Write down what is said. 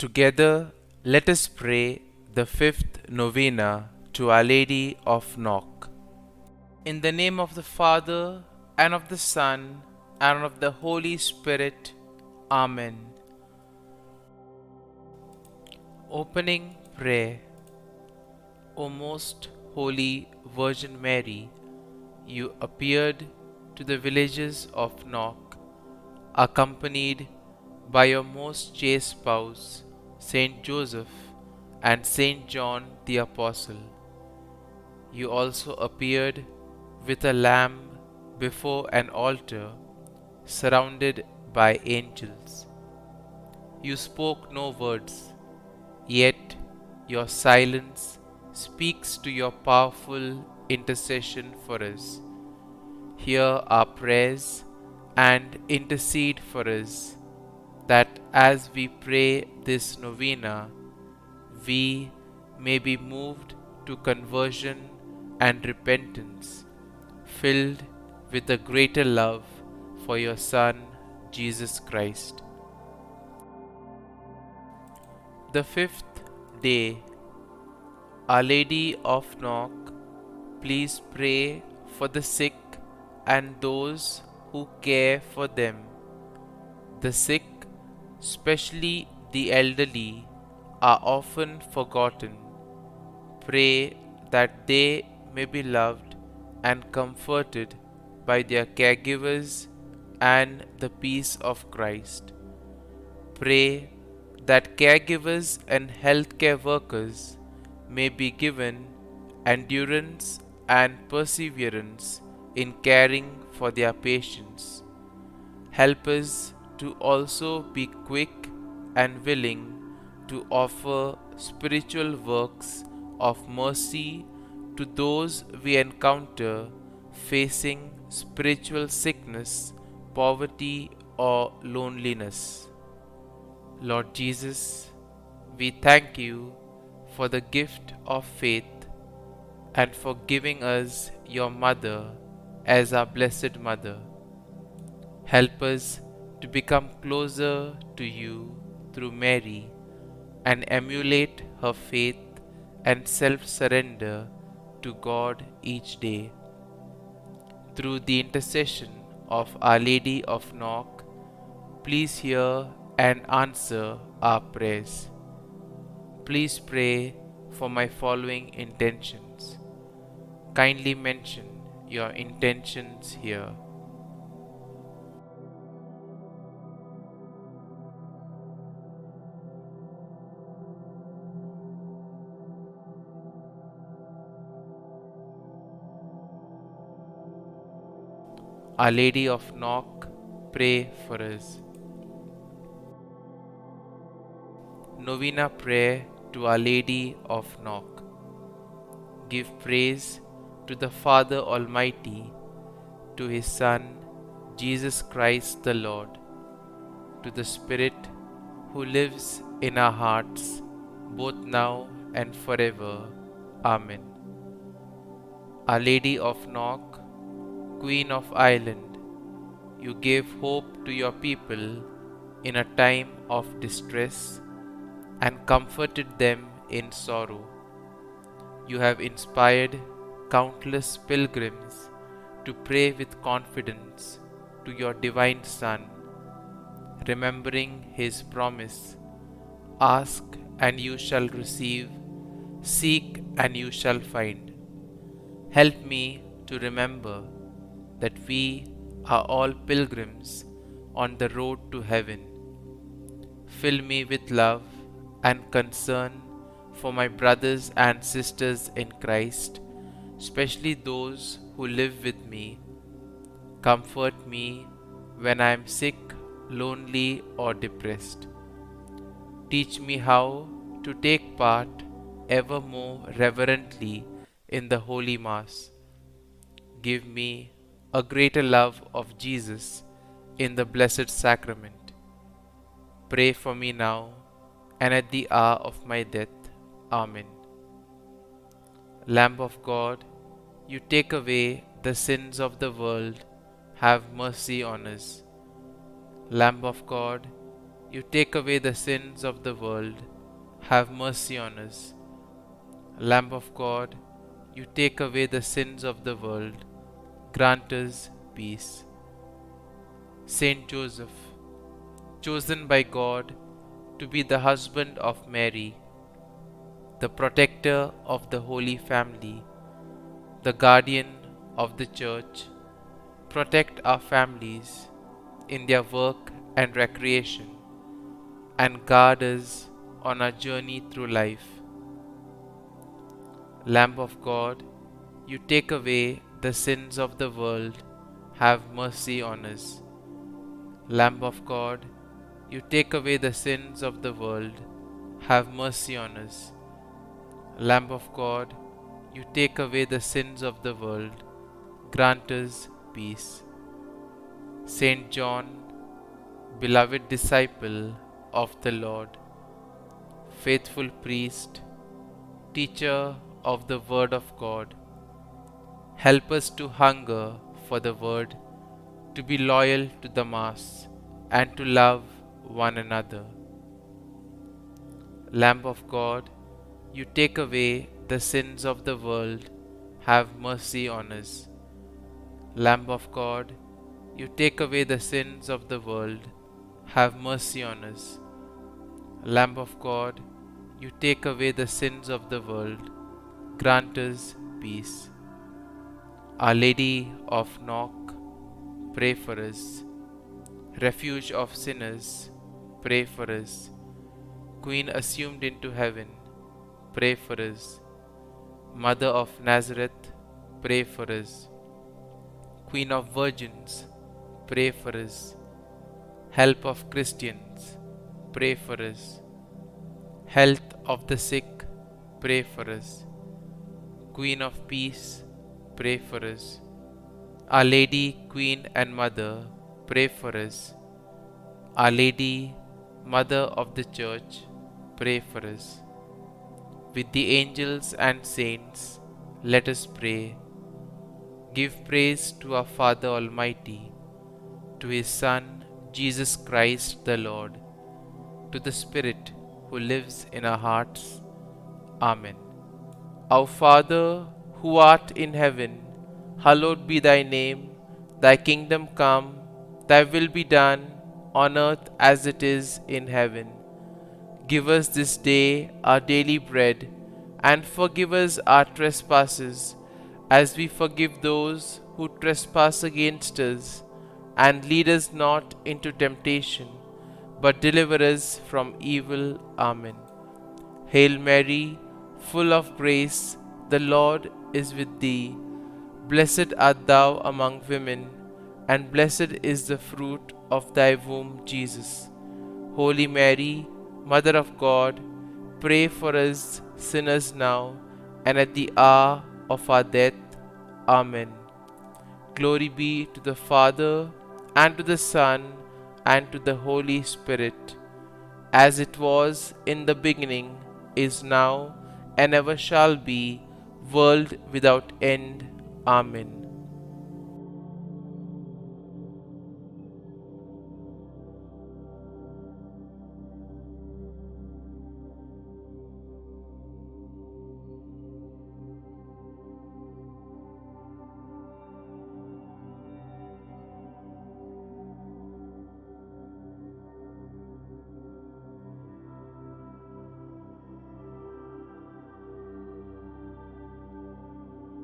Together, let us pray the fifth novena to Our Lady of Knock. In the name of the Father, and of the Son, and of the Holy Spirit. Amen. Opening prayer. O most holy Virgin Mary, you appeared to the villages of Knock, accompanied by your most chaste spouse, Saint Joseph and Saint John the Apostle. You also appeared with a lamb before an altar, surrounded by angels. You spoke no words, yet your silence speaks to your powerful intercession for us. Hear our prayers and intercede for us, that as we pray this novena, we may be moved to conversion and repentance, filled with a greater love for your Son, Jesus Christ. The fifth day. Our Lady of Knock, please pray for the sick and those who care for them. The sick, especially the elderly, are often forgotten. Pray that they may be loved and comforted by their caregivers and the peace of Christ. Pray that caregivers and healthcare workers may be given endurance and perseverance in caring for their patients. Help us to also be quick and willing to offer spiritual works of mercy to those we encounter facing spiritual sickness, poverty, or loneliness. Lord Jesus, we thank you for the gift of faith and for giving us your Mother as our Blessed Mother. Help us to become closer to you through Mary and emulate her faith and self-surrender to God each day. Through the intercession of Our Lady of Knock, please hear and answer our prayers. Please pray for my following intentions. Kindly mention your intentions here. Our Lady of Knock, pray for us. Novena prayer to Our Lady of Knock. Give praise to the Father Almighty, to His Son, Jesus Christ the Lord, to the Spirit who lives in our hearts, both now and forever. Amen. Our Lady of Knock, Queen of Ireland, you gave hope to your people in a time of distress and comforted them in sorrow. You have inspired countless pilgrims to pray with confidence to your divine Son, remembering His promise, ask and you shall receive, seek and you shall find. Help me to remember that we are all pilgrims on the road to heaven. Fill me with love and concern for my brothers and sisters in Christ, especially those who live with me. Comfort me when I am sick, lonely, or depressed. Teach me how to take part ever more reverently in the Holy Mass. Give me a greater love of Jesus in the Blessed Sacrament. Pray for me now and at the hour of my death. Amen. Lamb of God, you take away the sins of the world, have mercy on us. Lamb of God, you take away the sins of the world, have mercy on us. Lamb of God, you take away the sins of the world, grant us peace. Saint Joseph, chosen by God to be the husband of Mary, the protector of the Holy Family, the guardian of the Church, protect our families in their work and recreation, and guard us on our journey through life. Lamb of God, you take away the sins of the world, have mercy on us. Lamb of God, you take away the sins of the world, have mercy on us. Lamb of God, you take away the sins of the world, grant us peace. Saint John, beloved disciple of the Lord, faithful priest, teacher of the Word of God, help us to hunger for the Word, to be loyal to the Mass, and to love one another. Lamb of God, you take away the sins of the world, have mercy on us. Lamb of God, you take away the sins of the world, have mercy on us. Lamb of God, you take away the sins of the world, grant us peace. Our Lady of Knock, pray for us. Refuge of sinners, pray for us. Queen assumed into heaven, pray for us. Mother of Nazareth, pray for us. Queen of Virgins, pray for us. Help of Christians, pray for us. Health of the sick, pray for us. Queen of Peace, pray for us. Our Lady, Queen and Mother, pray for us. Our Lady, Mother of the Church, pray for us. With the angels and saints, let us pray. Give praise to our Father Almighty, to His Son, Jesus Christ the Lord, to the Spirit who lives in our hearts. Amen. Our Father, who art in heaven, hallowed be thy name. Thy kingdom come, thy will be done, on earth as it is in heaven. Give us this day our daily bread, and forgive us our trespasses, as we forgive those who trespass against us. And lead us not into temptation, but deliver us from evil. Amen. Hail Mary, full of grace, the Lord is with thee. Blessed art thou among women, and blessed is the fruit of thy womb, Jesus. Holy Mary, Mother of God, pray for us sinners now and at the hour of our death. Amen. Glory be to the Father, and to the Son, and to the Holy Spirit, as it was in the beginning, is now, and ever shall be, world without end. Amen.